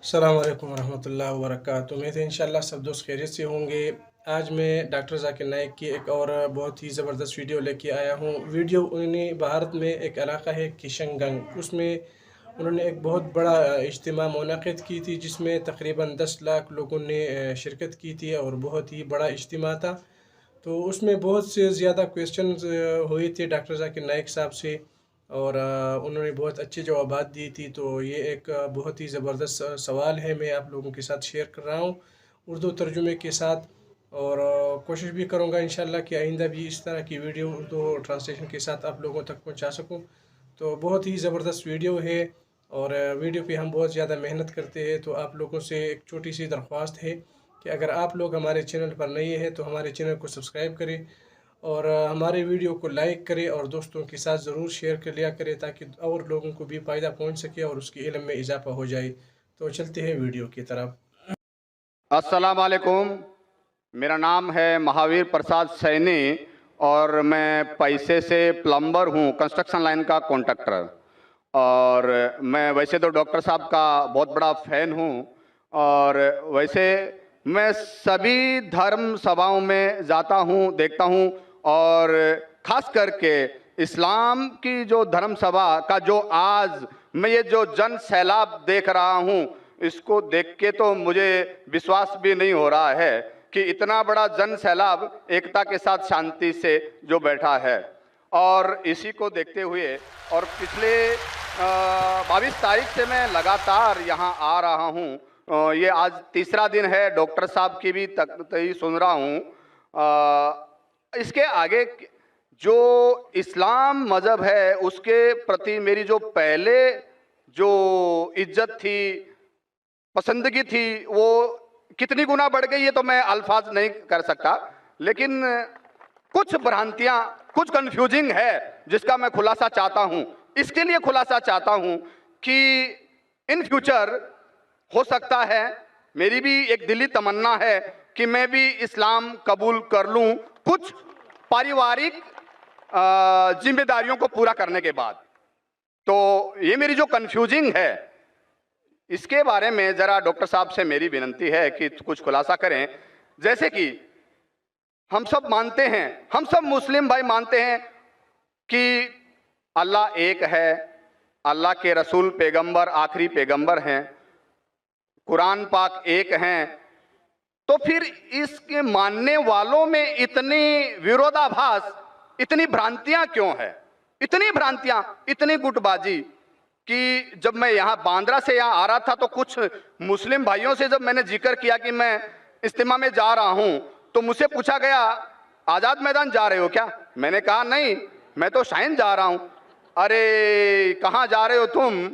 السلام علیکم ورحمۃ اللہ وبرکاتہ۔ امید ہے انشاءاللہ سب دوست خیریت سے ہوں گے۔ آج میں ڈاکٹر ذاکر نائک کی ایک اور بہت ہی زبردست ویڈیو لے کے آیا ہوں۔ ویڈیو انہوں نے بھارت میں ایک علاقہ ہے کشن گنگ، اس میں انہوں نے ایک بہت بڑا اجتماع منعقد کی تھی، جس میں تقریباً 10 لاکھ لوگوں نے شرکت کی تھی اور بہت ہی بڑا اجتماع تھا۔ تو اس میں بہت سے زیادہ کویسچنز ہوئے تھے ڈاکٹر ذاکر نائک صاحب سے، اور انہوں نے بہت اچھے جوابات دی تھی۔ تو یہ ایک بہت ہی زبردست سوال ہے، میں آپ لوگوں کے ساتھ شیئر کر رہا ہوں اردو ترجمے کے ساتھ، اور کوشش بھی کروں گا انشاءاللہ کہ آئندہ بھی اس طرح کی ویڈیو اردو ٹرانسلیشن کے ساتھ آپ لوگوں تک پہنچا سکوں۔ تو بہت ہی زبردست ویڈیو ہے، اور ویڈیو پہ ہم بہت زیادہ محنت کرتے ہیں۔ تو آپ لوگوں سے ایک چھوٹی سی درخواست ہے کہ اگر آپ لوگ ہمارے چینل پر نئے ہیں تو ہمارے چینل کو سبسکرائب کریں، اور ہمارے ویڈیو کو لائک کریں، اور دوستوں کے ساتھ ضرور شیئر کر لیا کریں تاکہ اور لوگوں کو بھی فائدہ پہنچ سکے اور اس کے علم میں اضافہ ہو جائے۔ تو چلتے ہیں ویڈیو کی طرف۔ السلام علیکم، میرا نام ہے مہاویر پرساد سینی اور میں پیسے سے پلمبر ہوں، کنسٹرکشن لائن کا کانٹریکٹر۔ اور میں ویسے تو ڈاکٹر صاحب کا بہت بڑا فین ہوں، اور ویسے میں سبھی دھرم سبھاؤں میں جاتا ہوں، دیکھتا ہوں، اور خاص کر کے اسلام کی جو دھرم سبھا کا جو آج میں یہ جو جن سیلاب دیکھ رہا ہوں، اس کو دیکھ کے تو مجھے وشواس بھی نہیں ہو رہا ہے کہ اتنا بڑا جن سیلاب ایکتا کے ساتھ شانتی سے جو بیٹھا ہے۔ اور اسی کو دیکھتے ہوئے اور پچھلے 22 تاریخ سے میں لگاتار یہاں آ رہا ہوں، یہ آج تیسرا دن ہے، ڈاکٹر صاحب کی بھی تقریر سن رہا ہوں۔ اس کے آگے جو اسلام مذہب ہے اس کے پرتی میری جو پہلے جو عزت تھی، پسندگی تھی، وہ کتنی گنا بڑھ گئی ہے تو میں الفاظ نہیں کر سکتا، لیکن کچھ بھرانتیاں، کچھ کنفیوزنگ ہے جس کا میں خلاصہ چاہتا ہوں۔ اس کے لیے خلاصہ چاہتا ہوں کہ ان فیوچر ہو سکتا ہے، میری بھی ایک دلی تمنا ہے کہ میں بھی اسلام قبول کر لوں کچھ پاریوارک ذمہ داریوں کو پورا کرنے کے بعد۔ تو یہ میری جو کنفیوزنگ ہے، اس کے بارے میں ذرا ڈاکٹر صاحب سے میری ونتی ہے کہ کچھ خلاصہ کریں۔ جیسے کہ ہم سب مانتے ہیں، ہم سب مسلم بھائی مانتے ہیں کہ اللہ ایک ہے، اللہ کے رسول پیغمبر آخری پیغمبر ہیں، قرآن پاک ایک ہیں۔ تو پھر اس کے ماننے والوں میں اتنی ویرودابھاس، اتنی بھرانتیاں کیوں ہے؟ اتنی بھرانتیاں، اتنی گٹ بازی کہ جب میں یہاں باندرا سے یہاں آ رہا تھا تو کچھ مسلم بھائیوں سے جب میں نے ذکر کیا کہ میں اجتماع میں جا رہا ہوں تو مجھ سے پوچھا گیا آزاد میدان جا رہے ہو کیا؟ میں نے کہا نہیں، میں تو شائن جا رہا ہوں۔ ارے کہاں جا رہے ہو تم؟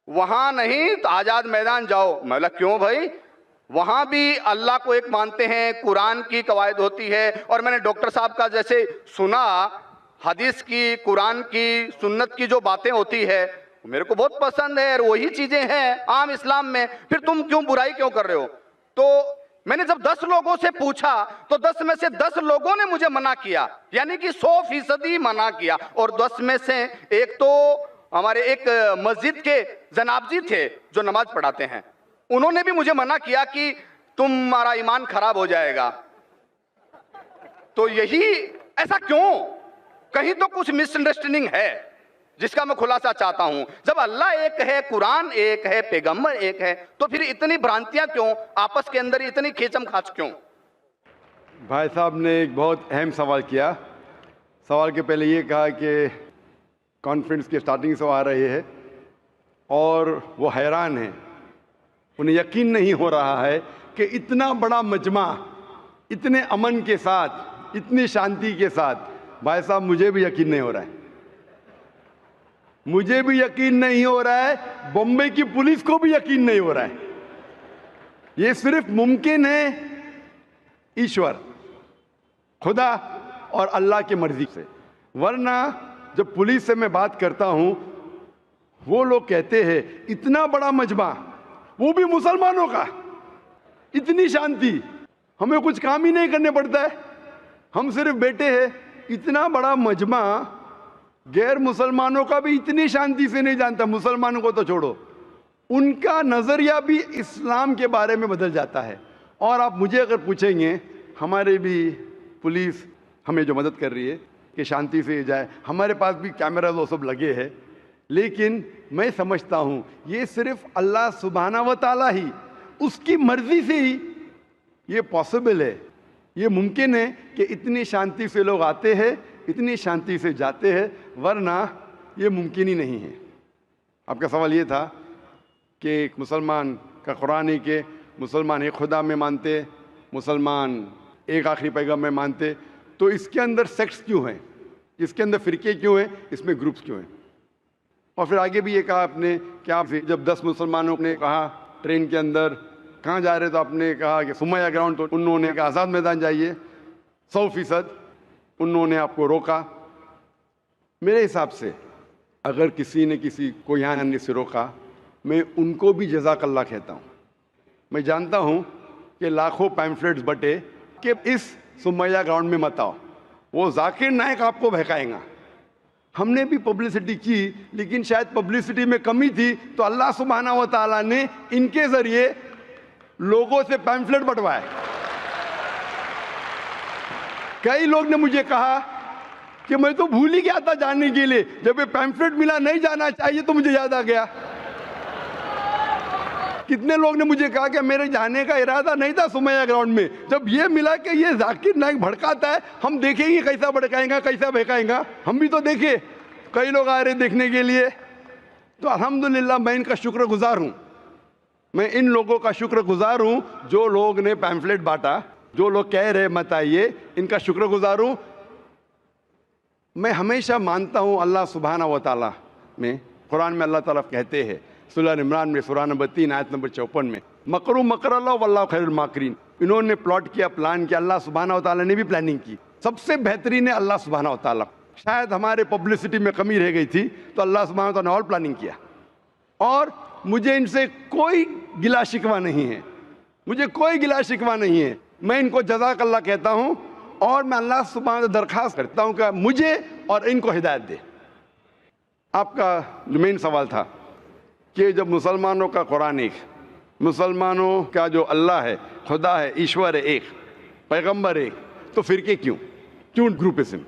وہاں نہیں، آزاد میدان جاؤ۔ میں بولا کیوں بھائی؟ وہاں بھی اللہ کو ایک مانتے ہیں، قرآن کی قواعد ہوتی ہے، اور میں نے ڈاکٹر صاحب کا جیسے سنا، حدیث کی، قرآن کی، سنت کی جو باتیں ہوتی ہے میرے کو بہت پسند ہے، اور وہی چیزیں ہیں عام اسلام میں، پھر تم کیوں برائی کیوں کر رہے ہو؟ تو میں نے جب 10 لوگوں سے پوچھا تو 10 میں سے 10 لوگوں نے مجھے منع کیا، یعنی کہ 100% منع کیا۔ اور 10 میں سے ایک تو ہمارے ایک مسجد کے جناب جی تھے جو نماز پڑھاتے ہیں، انہوں نے بھی مجھے منع کیا کہ تمہارا ایمان خراب ہو جائے گا۔ تو یہی ایسا کیوں؟ کہیں تو کچھ مس انڈرسٹینڈنگ ہے جس کا میں خلاصہ چاہتا ہوں۔ جب اللہ ایک ہے، قرآن ایک ہے، پیغمبر ایک ہے، تو پھر اتنی بھرانتیاں کیوں؟ آپس کے اندر اتنی کھیچم کھاچ کیوں؟ بھائی صاحب نے ایک بہت اہم سوال کیا۔ سوال کے پہلے یہ کہا کہ کانفرنس کے سٹارٹنگ سے آ رہے ہیں اور وہ حیران ہیں، انہیں یقین نہیں ہو رہا ہے کہ اتنا بڑا مجمع اتنے امن کے ساتھ، اتنی شانتی کے ساتھ۔ بھائی صاحب مجھے بھی یقین نہیں ہو رہا ہے، مجھے بھی یقین نہیں ہو رہا ہے، بمبئی کی پولیس کو بھی یقین نہیں ہو رہا ہے۔ یہ صرف ممکن ہے ایشور، خدا اور اللہ کی مرضی سے، ورنہ جب پولیس سے میں بات کرتا ہوں وہ لوگ کہتے ہیں اتنا بڑا مجمع، وہ بھی مسلمانوں کا، اتنی شانتی، ہمیں کچھ کام ہی نہیں کرنے پڑتا ہے، ہم صرف بیٹھے ہیں۔ اتنا بڑا مجمع غیر مسلمانوں کا بھی اتنی شانتی سے نہیں جانتا، مسلمانوں کو تو چھوڑو۔ ان کا نظریہ بھی اسلام کے بارے میں بدل جاتا ہے. اور آپ مجھے اگر پوچھیں گے، ہمارے بھی پولیس ہمیں جو مدد کر رہی ہے کہ شانتی سے جائے، ہمارے پاس بھی کیمراز وہ سب لگے ہیں، لیکن میں سمجھتا ہوں یہ صرف اللہ سبحانہ و تعالیٰ ہی اس کی مرضی سے ہی یہ پاسبل ہے، یہ ممکن ہے کہ اتنی شانتی سے لوگ آتے ہیں، اتنی شانتی سے جاتے ہیں، ورنہ یہ ممکن ہی نہیں ہے. آپ کا سوال یہ تھا کہ ایک مسلمان کا قرآن ہے کہ مسلمان ایک خدا میں مانتے، مسلمان ایک آخری پیغام میں مانتے، تو اس کے اندر سیکٹس کیوں ہیں، اس کے اندر فرقے کیوں ہیں، اس میں گروپس کیوں ہیں؟ اور پھر آگے بھی یہ کہا آپ نے کہ آپ جب 10 مسلمانوں نے کہا ٹرین کے اندر کہاں جا رہے تو آپ نے کہا کہ سمیہ گراؤنڈ، تو انہوں نے کہا آزاد میدان جائیے. 100% انہوں نے آپ کو روکا. میرے حساب سے اگر کسی نے کسی کو یہاں آنے سے روکا، میں ان کو بھی جزاک اللہ کہتا ہوں. میں جانتا ہوں کہ لاکھوں پیمفلیٹس بٹے کہ اس سمیہ گراؤنڈ میں مت آؤ، وہ ذاکر نائک آپ کو بہکائیں گا. ہم نے بھی پبلسٹی کی، لیکن شاید پبلسٹی میں کمی تھی، تو اللہ سبحانہ و تعالیٰ نے ان کے ذریعے لوگوں سے پیمفلیٹ بٹوائے. کئی لوگ نے مجھے کہا کہ میں تو بھول ہی گیا تھا جاننے کے لیے، جب یہ پیمفلیٹ ملا نہیں جانا چاہیے تو مجھے یاد آ گیا. کتنے لوگ نے مجھے کہا کہ میرے جانے کا ارادہ نہیں تھا سمیہ گراؤنڈ میں، جب یہ ملا کہ یہ ذاکر نائک بھڑکاتا ہے، ہم دیکھیں گے کیسا بھڑکائیں گا، کیسا بہکائیں گا. ہم بھی تو دیکھے، کئی لوگ آ رہے دیکھنے کے لیے. تو الحمدللہ میں ان کا شکر گزار ہوں، میں ان لوگوں کا شکر گزار ہوں جو لوگ نے پیمفلیٹ بانٹا، جو لوگ کہہ رہے مت آئیے، ان کا شکر گزار ہوں. میں ہمیشہ مانتا ہوں اللہ سبحانہ و تعالیٰ میں، قرآن میں اللہ تعالیٰ کہتے ہیں سورہ عمران میں سورہ نمبر 3 آیت نمبر 54 میں، مکروا مکر اللہ واللہ خیر الماکرین. انہوں نے پلاٹ کیا، پلان کیا، اللہ سبحانہ و تعالیٰ نے بھی پلاننگ کی. سب سے بہترین ہے اللہ سبحانہ و تعالیٰ. شاید ہمارے پبلسٹی میں کمی رہ گئی تھی تو اللہ سبحانہ و تعالیٰ نے اور پلاننگ کیا. اور مجھے ان سے کوئی گلا شکوہ نہیں ہے، مجھے کوئی گلا شکوہ نہیں ہے. میں ان کو جزاک اللہ کہتا ہوں، اور میں اللہ سبحانہ سے درخواست کرتا ہوں کہ مجھے اور ان کو ہدایت دے. آپ کا جو مین سوال تھا کہ جب مسلمانوں کا قرآن ایک، مسلمانوں کا جو اللہ ہے، خدا ہے، ایشور ہے ایک، پیغمبر ایک، تو فرقے کیوں گروپزم؟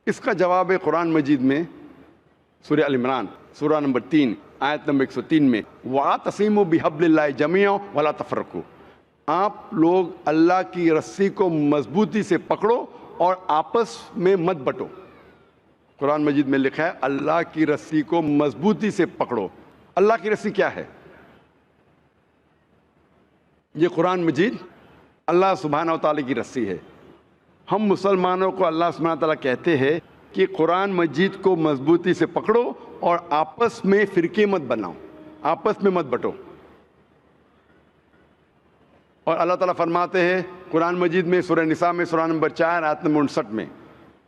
اس کا جواب ہے قرآن مجید میں سورہ ال عمران سورہ نمبر 3 آیت نمبر 103 میں، وَاعْتَصِمُوا بِحَبْلِ اللَّهِ جَمِيعًا وَلَا تَفَرَّقُوا. آپ لوگ اللہ کی رسی کو مضبوطی سے پکڑو اور آپس میں مت بٹو. قرآن مجید میں لکھا ہے اللہ کی رسی کو مضبوطی سے پکڑو. اللہ کی رسی کیا ہے؟ یہ قرآن مجید اللہ سبحانہ و تعالیٰ کی رسی ہے. ہم مسلمانوں کو اللہ سبحانہ و تعالیٰ کہتے ہیں کہ قرآن مجید کو مضبوطی سے پکڑو اور آپس میں فرقے مت بناؤ، آپس میں مت بٹو. اور اللہ تعالیٰ فرماتے ہیں قرآن مجید میں سورہ نساء میں سورہ نمبر 4 آیت نمبر 59 میں،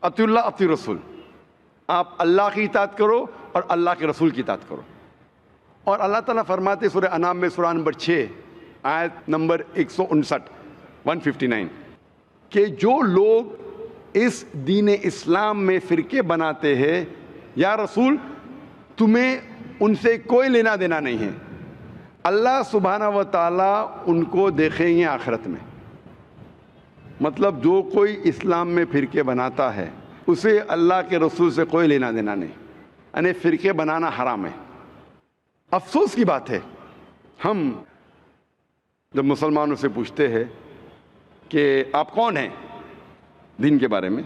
اطیعوا اللہ اطیعوا الرسول. آپ اللہ کی اطاعت کرو اور اللہ کے رسول کی اطاعت کرو. اور اللہ تعالیٰ فرماتے ہیں سورہ انعام میں سورہ نمبر 6 آیت نمبر 159 کہ جو لوگ اس دین اسلام میں فرقے بناتے ہیں، یا رسول تمہیں ان سے کوئی لینا دینا نہیں ہے، اللہ سبحانہ و تعالیٰ ان کو دیکھیں گے آخرت میں. مطلب جو کوئی اسلام میں فرقے بناتا ہے اسے اللہ کے رسول سے کوئی لینا دینا نہیں، یعنی فرقے بنانا حرام ہے. افسوس کی بات ہے، ہم جب مسلمانوں سے پوچھتے ہیں کہ آپ کون ہیں دین کے بارے میں،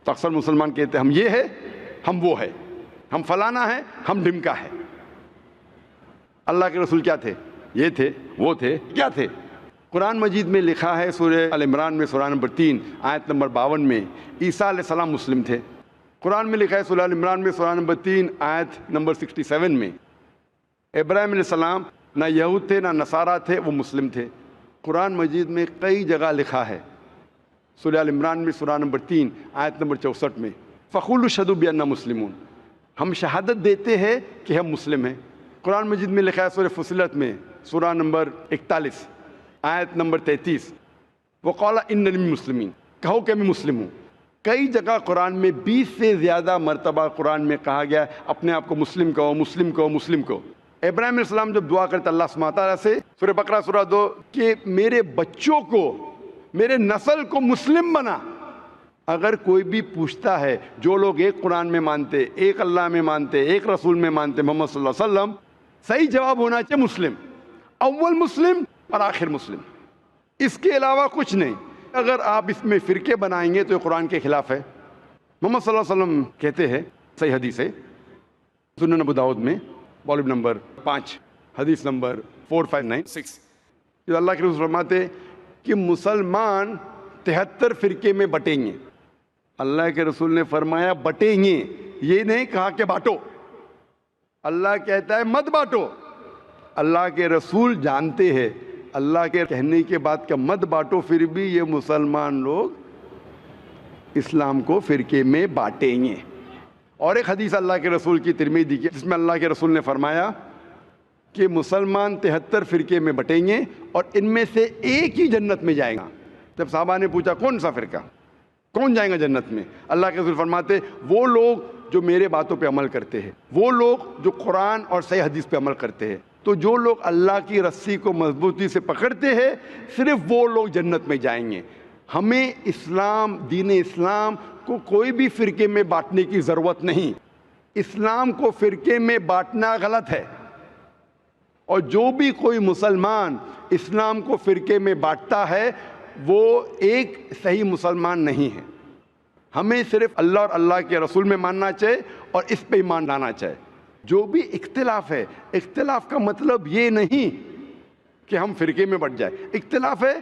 تو اکثر مسلمان کہتے ہیں ہم یہ ہے، ہم وہ ہے، ہم فلانا ہے، ہم ڈھمکا ہے. اللہ کے رسول کیا تھے؟ یہ تھے، وہ تھے، کیا تھے؟ قرآن مجید میں لکھا ہے سورہ ال عمران میں سورہ نمبر 3 آیت نمبر 52 میں، عیسیٰ علیہ السلام مسلم تھے. قرآن میں لکھا ہے سورہ ال عمران میں سورہ نمبر 3 آیت نمبر 67 میں، ابراہیم علیہ السلام نہ یہود تھے نہ نصارہ تھے، وہ مسلم تھے. قرآن مجید میں کئی جگہ لکھا ہے، سورہ ال عمران میں سورہ نمبر 3 آیت نمبر 64 میں، فَقُولُوا اشْهَدُوا بِأَنَّا مُسْلِمُونَ، ہم شہادت دیتے ہیں کہ ہم مسلم ہیں. قرآن مجید میں لکھا ہے سورہ فصلت میں سورہ نمبر 41 آیت نمبر 33، وَقَالَ إِنَّنِي مِنَ الْمُسْلِمِينَ، کہو کہ میں مسلم ہوں. کئی جگہ قرآن میں 20 سے زیادہ مرتبہ قرآن میں کہا گیا اپنے آپ کو مسلم کہو، مسلم کہو، مسلم کہو. ابراہیم علیہ السلام جب دعا کرتے اللہ سبحانہ تعالیٰ سے سورہ بقرہ سورہ 2 کہ میرے بچوں کو، میرے نسل کو مسلم بنا. اگر کوئی بھی پوچھتا ہے، جو لوگ ایک قرآن میں مانتے، ایک اللہ میں مانتے، ایک رسول میں مانتے محمد صلی اللہ علیہ وسلم، صحیح جواب ہونا چاہیے مسلم، اول مسلم اور آخر مسلم، اس کے علاوہ کچھ نہیں. اگر آپ اس میں فرقے بنائیں گے تو یہ قرآن کے خلاف ہے. محمد صلی اللہ علیہ وسلم کہتے ہیں، صحیح حدیث ہے سنن ابو داؤد میں والیوم نمبر 5 حدیث نمبر 4596، جو اللہ کے رسول فرماتے کہ مسلمان 73 فرقے میں بٹیں گے. اللہ کے رسول نے فرمایا بٹیں گے، یہ نہیں کہا کہ بانٹو. اللہ کہتا ہے مت بانٹو. اللہ کے رسول جانتے ہیں اللہ کے کہنے کے بعد کہ مت بانٹو، پھر بھی یہ مسلمان لوگ اسلام کو فرقے میں بانٹیں گے. اور ایک حدیث اللہ کے رسول کی ترمذی کی، جس میں اللہ کے رسول نے فرمایا کہ مسلمان 73 فرقے میں بٹیں گے اور ان میں سے ایک ہی جنت میں جائے گا. جب صحابہ نے پوچھا کون سا فرقہ، کون جائیں گا جنت میں، اللہ کے رسول فرماتے وہ لوگ جو میرے باتوں پہ عمل کرتے ہیں، وہ لوگ جو قرآن اور صحیح حدیث پہ عمل کرتے ہیں. تو جو لوگ اللہ کی رسی کو مضبوطی سے پکڑتے ہیں صرف وہ لوگ جنت میں جائیں گے. ہمیں اسلام، دین اسلام کو کوئی بھی فرقے میں بانٹنے کی ضرورت نہیں. اسلام کو فرقے میں بانٹنا غلط ہے، اور جو بھی کوئی مسلمان اسلام کو فرقے میں بانٹتا ہے وہ ایک صحیح مسلمان نہیں ہے. ہمیں صرف اللہ اور اللہ کے رسول میں ماننا چاہیے اور اس پہ ایمان لانا چاہیے. جو بھی اختلاف ہے، اختلاف کا مطلب یہ نہیں کہ ہم فرقے میں بٹ جائے. اختلاف ہے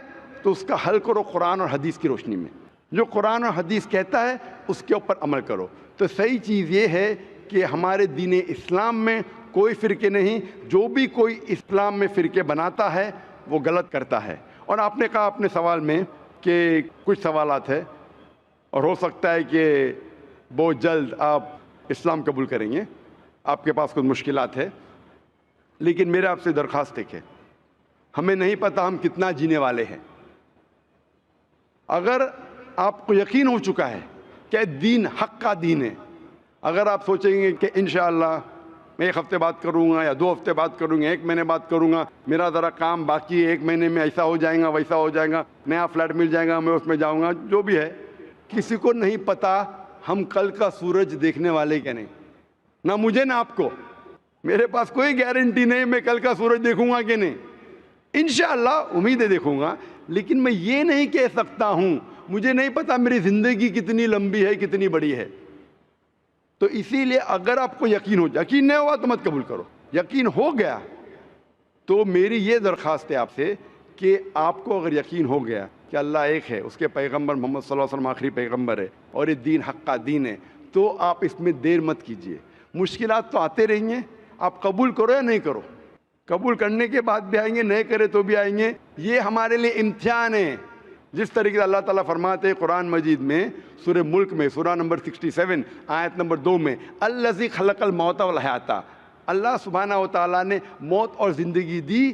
تو اس کا حل کرو قرآن اور حدیث کی روشنی میں. جو قرآن اور حدیث کہتا ہے اس کے اوپر عمل کرو. تو صحیح چیز یہ ہے کہ ہمارے دین اسلام میں کوئی فرقے نہیں. جو بھی کوئی اسلام میں فرقے بناتا ہے وہ غلط کرتا ہے. اور آپ نے کہا اپنے سوال میں کہ کچھ سوالات ہیں اور ہو سکتا ہے کہ بہت جلد آپ اسلام قبول کریں گے، آپ کے پاس کچھ مشکلات ہے، لیکن میرے آپ سے درخواست ہے کہ ہمیں نہیں پتہ ہم کتنا جینے والے ہیں. اگر آپ کو یقین ہو چکا ہے کہ دین حق کا دین ہے، اگر آپ سوچیں گے کہ انشاءاللہ میں 1 ہفتے بعد کروں گا یا 2 ہفتے بعد کروں گا، 1 مہینے بعد کروں گا، میرا ذرا کام باقی ہے، 1 مہینے میں ایسا ہو جائے گا، ویسا ہو جائے گا، نیا فلیٹ مل جائے گا، میں اس میں جاؤں گا، جو بھی ہے. کسی کو نہیں پتا ہم کل کا سورج دیکھنے والے کہ نہیں، نہ مجھے نہ آپ کو. میرے پاس کوئی گارنٹی نہیں میں کل کا سورج دیکھوں گا کہ نہیں. انشاءاللہ امید ہے دیکھوں گا، لیکن میں یہ نہیں کہہ سکتا ہوں. مجھے نہیں پتا میری زندگی کتنی لمبی ہے، کتنی بڑی ہے. تو اسی لیے اگر آپ کو یقین نہیں ہوا تو مت قبول کرو. یقین ہو گیا تو میری یہ درخواست ہے آپ سے کہ آپ کو اگر یقین ہو گیا کہ اللہ ایک ہے، اس کے پیغمبر محمد صلی اللہ علیہ وسلم آخری پیغمبر ہے اور یہ دین حق کا دین ہے، تو آپ اس میں دیر مت کیجیے. مشکلات تو آتے رہیں گے، آپ قبول کرو یا نہیں کرو. قبول کرنے کے بعد بھی آئیں گے، نہیں کرے تو بھی آئیں گے. یہ ہمارے لیے امتحان ہے. جس طریقے سے اللہ تعالیٰ فرماتے ہیں قرآن مجید میں سورہ ملک میں سورہ نمبر 67 آیت نمبر 2 میں الذی خلق الموت والحیات، اللہ سبحانہ و تعالیٰ نے موت اور زندگی دی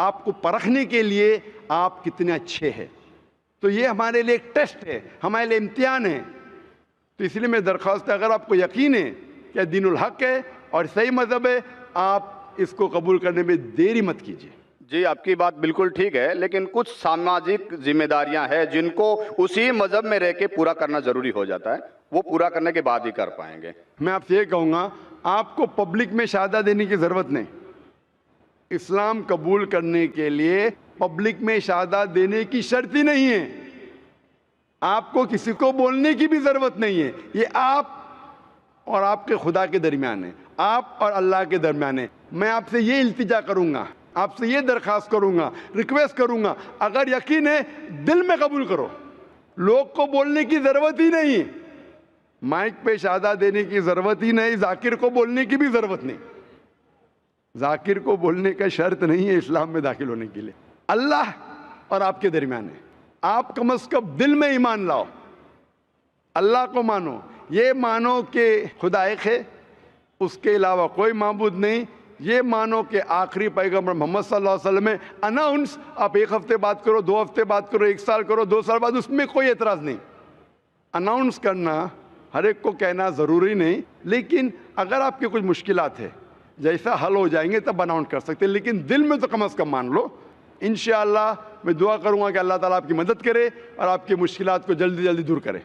آپ کو پرکھنے کے لیے آپ کتنے اچھے ہیں. تو یہ ہمارے لیے ایک ٹیسٹ ہے، ہمارے لیے امتحان ہے. تو اس لیے میں درخواست ہے اگر آپ کو یقین ہے کہ دین الحق ہے اور صحیح مذہب ہے، آپ اس کو قبول کرنے میں دیری مت کیجیے. جی آپ کی بات بالکل ٹھیک ہے، لیکن کچھ سماجک ذمہ داریاں ہیں جن کو اسی مذہب میں رہ کے پورا کرنا ضروری ہو جاتا ہے، وہ پورا کرنے کے بعد ہی کر پائیں گے. میں آپ سے یہ کہوں گا آپ کو پبلک میں شہادہ دینے کی ضرورت نہیں. اسلام قبول کرنے کے لیے پبلک میں شہادہ دینے کی شرط ہی نہیں ہے. آپ کو کسی کو بولنے کی بھی ضرورت نہیں ہے. یہ آپ اور آپ کے خدا کے درمیان ہے، آپ اور اللہ کے درمیان ہے. میں آپ سے یہ التجا کروں گا، آپ سے یہ درخواست کروں گا، ریکویسٹ کروں گا، اگر یقین ہے دل میں قبول کرو. لوگ کو بولنے کی ضرورت ہی نہیں، مائک پہ شہادہ دینے کی ضرورت ہی نہیں، ذاکر کو بولنے کی بھی ضرورت نہیں. ذاکر کو بولنے کا شرط نہیں ہے اسلام میں داخل ہونے کے لیے. اللہ اور آپ کے درمیان ہے. آپ کم از کم دل میں ایمان لاؤ، اللہ کو مانو، یہ مانو کہ خدا ایک ہے، اس کے علاوہ کوئی معبود نہیں. یہ مانو کہ آخری پیغمبر محمد صلی اللہ علیہ وسلم ہے. اناؤنس آپ 1 ہفتے بعد کرو، 2 ہفتے بعد کرو، 1 سال کرو، 2 سال بعد، اس میں کوئی اعتراض نہیں. اناؤنس کرنا ہر ایک کو کہنا ضروری نہیں، لیکن اگر آپ کی کچھ مشکلات ہے جیسا حل ہو جائیں گے تب اناؤنس کر سکتے ہیں، لیکن دل میں تو کم از کم مان لو۔ انشاءاللہ میں دعا کروں گا کہ اللہ تعالیٰ آپ کی مدد کرے اور آپ کی مشکلات کو جلدی جلدی دور کرے۔